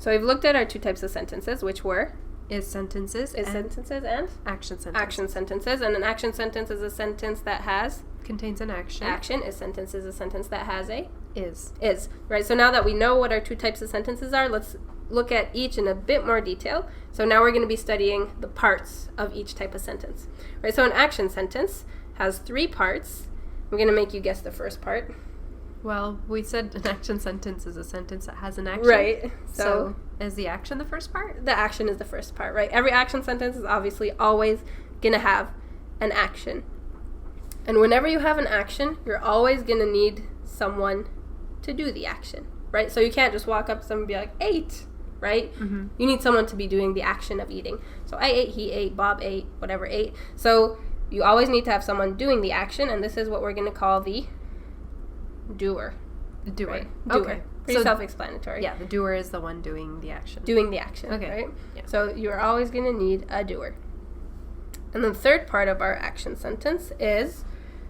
So we've looked at our two types of sentences, which were Is sentences and action sentences. Action sentences. And an action sentence is a sentence that has Contains an action. action. A sentence is a sentence that has a Is. Right, so now that we know what our two types of sentences are, let's look at each in a bit more detail. So now we're going to be studying the parts of each type of sentence. Right, so an action sentence has 3 parts. I'm going to make you guess the first part. Well, we said an action sentence is a sentence that has an action. Right. So is the action the first part? The action is the first part, right? Every action sentence is obviously always going to have an action. And whenever you have an action, you're always going to need someone to do the action, right? So you can't just walk up to someone and be like, ate, right? Mm-hmm. You need someone to be doing the action of eating. So I ate, he ate, Bob ate, whatever ate. So you always need to have someone doing the action, and this is what we're going to call the doer. The doer. Right? Doer. Okay. Pretty So, self-explanatory. yeah, the doer is the one doing the action. Doing the action, Okay. right? Yeah. So you're always going to need a doer. And the third part of our action sentence is,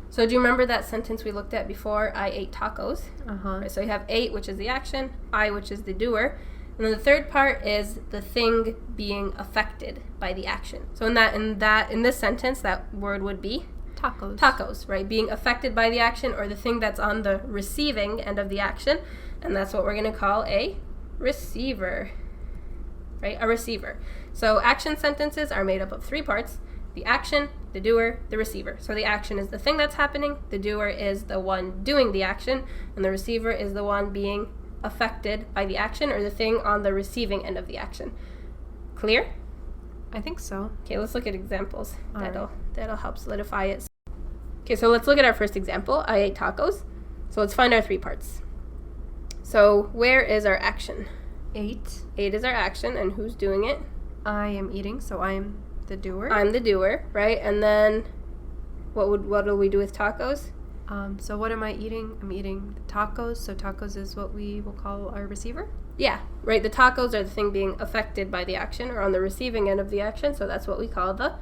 so do you remember that sentence we looked at before, I ate tacos? Uh-huh. Right, so you have ate, which is the action, I, which is the doer, and then the third part is the thing being affected by the action. So in this sentence, that word would be Tacos. tacos, right? Being affected by the action, or the thing that's on the receiving end of the action, and that's what we're going to call a receiver, right? A receiver. So action sentences are made up of 3 parts: the action, the doer, the receiver. So the action is the thing that's happening, the doer is the one doing the action, and the receiver is the one being affected by the action, or the thing on the receiving end of the action. Clear? I think so. Okay, let's look at examples. All right. That'll help solidify it. Okay, so let's look at our first example. I ate tacos. So let's find our 3 parts. So where is our action? Ate. Ate is our action, and who's doing it? I am eating, so I am the doer. I'm the doer, right? And then what will we do with tacos? So what am I eating? I'm eating tacos, so tacos is what we will call our receiver. Yeah, right. The tacos are the thing being affected by the action, or on the receiving end of the action, so that's what we call the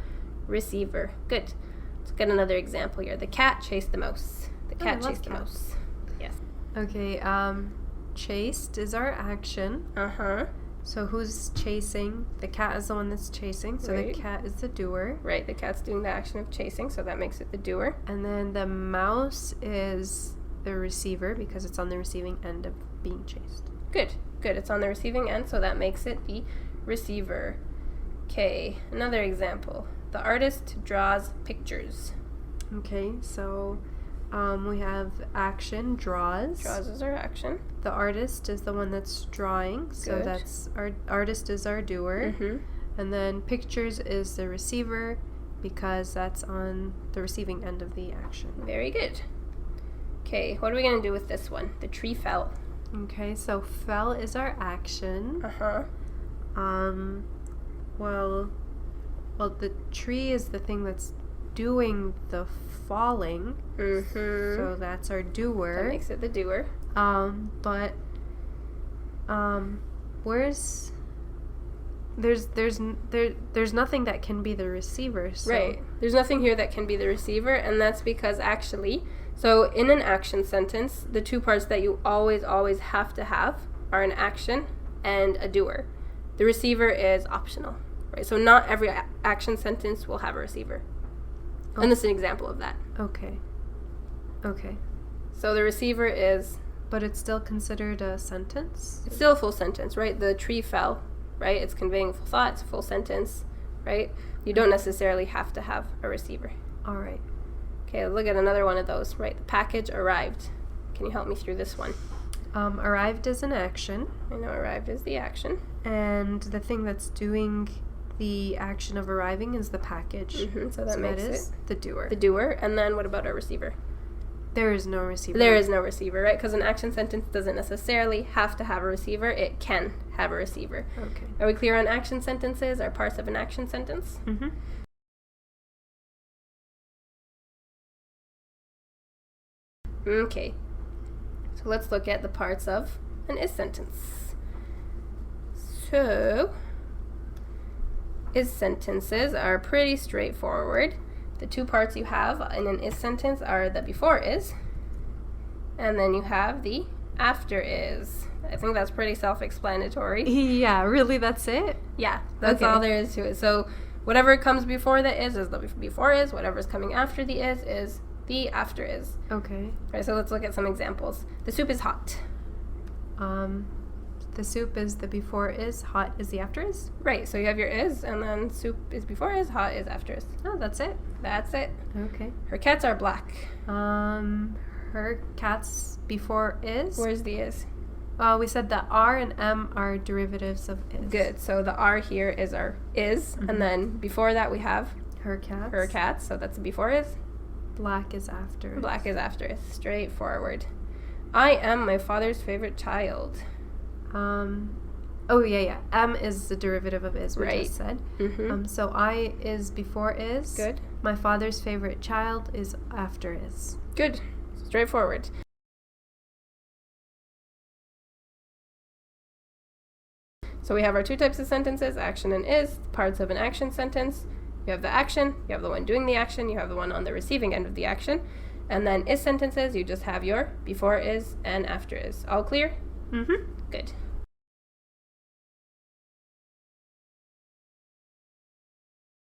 receiver. Good. Let's get another example here. The cat chased the mouse. The cat chased the mouse. Yes. Okay, chased is our action. Uh-huh. So who's chasing? The cat is the one that's chasing, so Right. the cat is the doer. Right, the cat's doing the action of chasing, so that makes it the doer. And then the mouse is the receiver because it's on the receiving end of being chased. Good. It's on the receiving end, so that makes it the receiver. Okay, another example. The artist draws pictures. Okay, so we have action, draws. Draws is our action. The artist is the one that's drawing, so Good. that's our artist is our doer. Mm-hmm. And then pictures is the receiver because that's on the receiving end of the action. Very good. Okay, what are we going to do with this one? The tree fell. Okay, so fell is our action. Uh-huh. Well, the tree is the thing that's doing the falling. Mm-hmm. So that's our That doer. makes it the doer. But where's there's nothing that can be the receiver. So. Right. There's nothing here that can be the receiver, and that's because actually, so in an action sentence, the 2 parts that you always have to have are an action and a doer. The receiver is optional, right? So not every action sentence will have a receiver. Oh. And this is an example of that. Okay. So the receiver is, But it's still considered a sentence? it's still a full sentence, right? The tree fell, right? It's conveying full thought, it's a full sentence, right? You don't necessarily have to have a receiver. All right. Okay, look at another one of those, right? The package arrived. Can you help me through this one? Arrived is an action, I know arrived is the action. and the thing that's doing the action of arriving is the package. Mm-hmm, so that makes is it the doer. the doer. And then what about our receiver? There is no receiver. There is no receiver, right? Because an action sentence doesn't necessarily have to have a receiver. It can have a receiver. Okay. Are we clear on action sentences or parts of an action sentence? Mm-hmm. Okay. So let's look at the parts of an is sentence. So, is sentences are pretty straightforward. The 2 parts you have in an is sentence are the before is, and then you have the after is. I think that's pretty self-explanatory. Yeah, really, that's it? Yeah, that's Okay. all there is to it. So whatever comes before the is the before is. Whatever's coming after the is the after is. Okay. Right, so let's look at some examples. The soup is hot. The soup is the before is, hot is the after is? Right, so you have your is, and then soup is before is, hot is after is. Oh, that's it? That's it. Okay. Her cats are black. Her cat's before is? Where's the is? We said that R and M are derivatives of is. Good. So the R here is our is, and then before that we have Her cat's. her cats, so that's before is. Black is after. Black is after is. Straightforward. I am my father's favorite child. Oh, yeah. M is the derivative of is, we Right. just said. Mm-hmm. So I is before is. Good. My father's favorite child is after is. Good. Straightforward. So we have our two types of sentences, action and is, parts of an action sentence. You have the action, you have the one doing the action, you have the one on the receiving end of the action. And then is sentences, you just have your before is and after is. All clear? Mm-hmm. Good.